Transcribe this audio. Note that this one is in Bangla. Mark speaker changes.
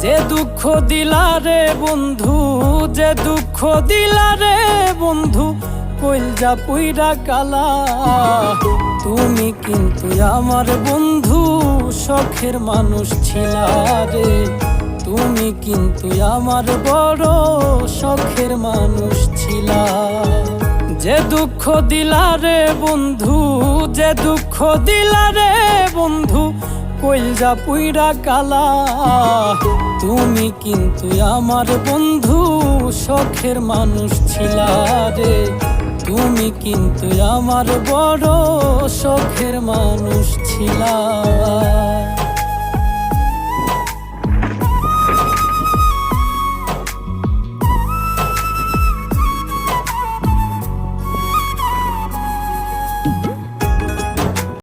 Speaker 1: যে দুঃখ দিলা রে বন্ধু, যে দুঃখ দিলা রে বন্ধু, কইলজা পুইরা কালা। তুমি কিন্তু আমার বন্ধু শখের মানুষ ছিলা রে, তুমি কিন্তু আমার বড় শখের মানুষ ছিলা। যে দুঃখ দিলা রে বন্ধু, যে দুঃখ দিলা রে বন্ধু, কইলজা পুইরা কালা। তুমি কিন্তু আমার বন্ধু শখের মানুষ ছিলা রে, তুমি কিন্তু আমার বড় শখের মানুষ ছিলা।